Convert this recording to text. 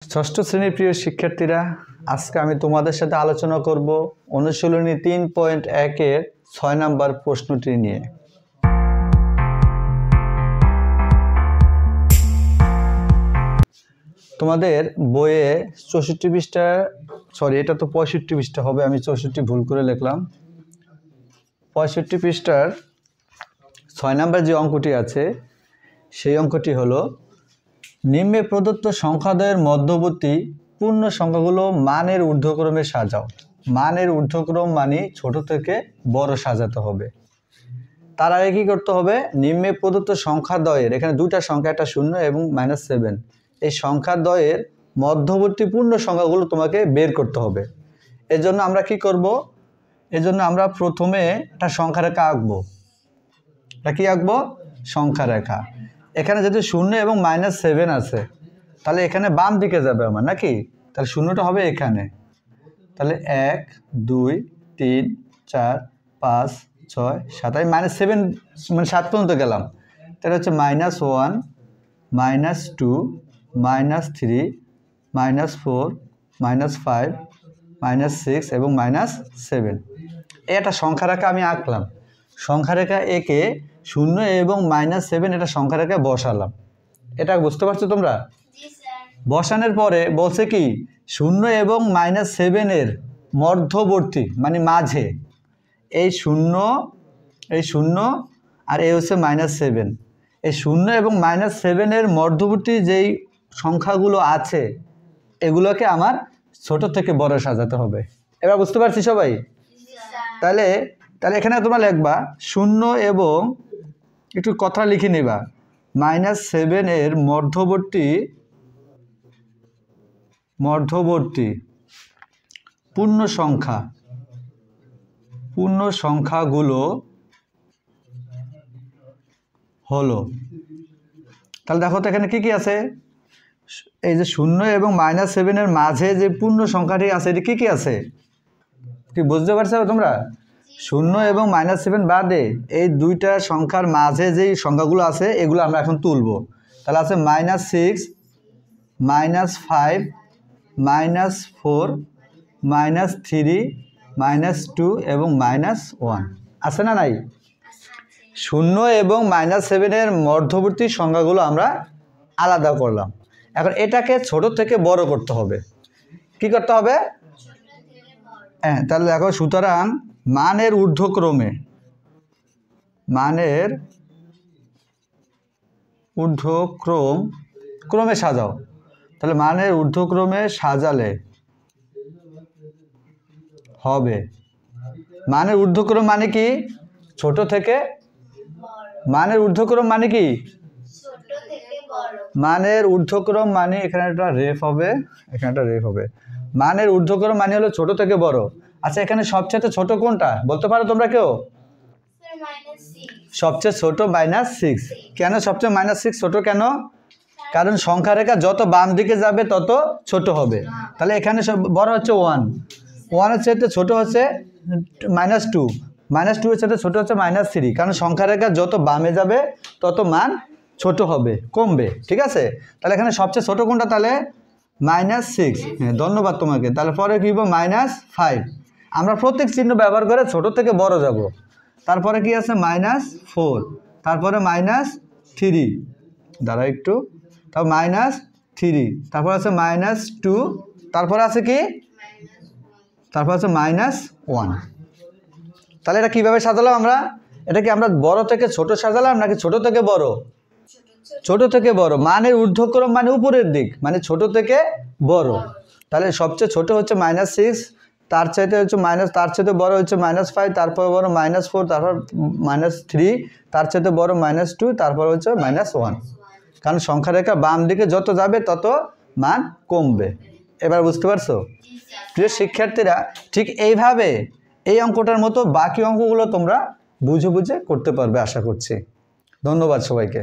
ষষ্ঠ শ্রেণীর প্রিয় শিক্ষার্থীরা, আজকে আমি তোমাদের সাথে আলোচনা করব অনুশীলনী 3.1 এর 6 নম্বর প্রশ্নটি নিয়ে। তোমাদের বইয়ে 64 পৃষ্ঠা, এটা তো 65 পৃষ্ঠা হবে, আমি 64 ভুল করে লিখলাম। 65 পৃষ্ঠার 6 নম্বর যে অঙ্কটি আছে সেই অঙ্কটি হলো, নিম্নে প্রদত্ত সংখ্যাদ্বয়ের মধ্যবর্তী পূর্ণ সংখ্যাগুলো মানের ঊর্ধ্বক্রমে সাজাও। মানের ঊর্ধ্বক্রম মানে ছোট থেকে বড় সাজাতে হবে। তার আগে কী করতে হবে? নিম্নে প্রদত্ত সংখ্যাদ্বয়ের, এখানে দুইটা সংখ্যা, একটা 0 এবং -7, এই সংখ্যাদ্বয়ের মধ্যবর্তী পূর্ণ সংখ্যাগুলো তোমাকে বের করতে হবে। এজন্য আমরা কি করব? এজন্য আমরা প্রথমে একটা সংখ্যা রেখা আঁকবো। এটা কি আঁকবো? সংখ্যা রেখা। এখানে যদি 0 এবং -7 আছে, তাহলে এখানে বাম দিকে যাবে আমার, নাকি? তাহলে 0টা হবে এখানে। তাহলে 1 2 3 4 5 6 7, আমি -7 মানে 7 পর্যন্ত গেলাম। তাহলে হচ্ছে -1 -2 -3 -4 -5 -6 এবং -7, এটা সংখ্যা রেখা আমি আঁকলাম। সংখ্যা রেখা এঁকে 0 এবং -7 এটা সংখ্যা রেখায় বসালাম। এটা বুঝতে পারছো তোমরা? বসানোর পরে বলছে কি, 0 এবং -7 এর মধ্যবর্তী মানে মাঝে, এই 0 আর এই হচ্ছে -7, এই 0 এবং -7 এর মধ্যবর্তী যেই সংখ্যাগুলো আছে এগুলোকে আমার ছোট থেকে বড় সাজাতে হবে। এবার বুঝতে পারছি সবাই? তাহলে এখানে তোমরা লিখবা 0 এবং একটু কথা লিখে নিবা, -7 এর মধ্যবর্তী পূর্ণ সংখ্যাগুলো হলো। তাহলে দেখো তো এখানে কি কি আছে? এই যে 0 এবং -7 এর মাঝে যে পূর্ণ সংখ্যাটি আছে, এটি কি কি আছে? কি বুঝতে পারছো তোমরা? 0 এবং -7 বাদে এই দুইটা সংখ্যার মাঝে যেই সংখ্যাগুলো আছে এগুলো আমরা এখন তুলব। তাহলে আছে -6 -5 -4 -3 -2 এবং -1 আছে না নাই? 0 এবং -7 এর মধ্যবর্তী সংখ্যাগুলো আমরা আলাদা করলাম। এখন এটাকে ছোট থেকে বড় করতে হবে। কি করতে হবে? হ্যাঁ, তাহলে দেখো, সুতরাং মানের ঊর্ধ্বক্রমে সাজাও। তাহলে মানের ঊর্ধ্বক্রমে সাজালে হবে, মানের ঊর্ধ্বক্রম মানে কি? ছোট থেকে, মানের ঊর্ধ্বক্রম মানে কি? মানের ঊর্ধ্বক্রম মানে এখানে একটা রেফ হবে, এখানে একটা রেফ হবে। মানের ঊর্ধ্বক্রম মানে হলো ছোট থেকে বড়। আচ্ছা, এখানে সবচেয়ে ছোট কোনটা বলতে পারো তোমরা কেউ? সবচেয়ে ছোট -6। কেন সবচেয়ে -6 ছোট কেন? কারণ সংখ্যা রেখা যত বাম দিকে যাবে তত ছোট হবে। তাহলে এখানে সব বড় হচ্ছে 1, 1 এর চাইতে ছোট হচ্ছে -2, -2 এর চাইতে ছোট হচ্ছে -3, কারণ সংখ্যা রেখা যত বামে যাবে তত মান ছোট হবে, কমবে। ঠিক আছে? তাহলে এখানে সবচেয়ে ছোট কোনটা? তাহলে -6। হ্যাঁ, ধন্যবাদ তোমাকে। তাহলে পরে কি হবে? -5। আমরা প্রত্যেক চিহ্ন ব্যবহার করে ছোট থেকে বড় যাব। তারপরে কি আছে? -4, তারপরে -3, দাঁড়া একটু, তারপর -3, তারপর আছে -2, তারপরে আছে কি? তারপর আছে -1। তাহলে এটা কিভাবে সাজালাম আমরা? এটা কি আমরা বড় থেকে ছোট সাজালাম নাকি ছোট থেকে বড়? ছোট থেকে বড়। মানের ঊর্ধ্বক্রম মানে উপরের দিক, মানে ছোট থেকে বড়। তাহলে সবচেয়ে ছোট হচ্ছে -6, তার চাইতে বড় হচ্ছে -5, তারপর বড় -4, তারপর -3, তার চাইতে বড় -2, তারপর হচ্ছে -1। কারণ সংখ্যা রেখা বাম দিকে যত যাবে তত মান কমবে। এবার বুঝতে পারছো? প্রিয় শিক্ষার্থীরা, ঠিক এইভাবে এই অঙ্কটার মতো বাকি অঙ্কগুলো তোমরা বুঝে করতে পারবে আশা করছি। ধন্যবাদ সবাইকে।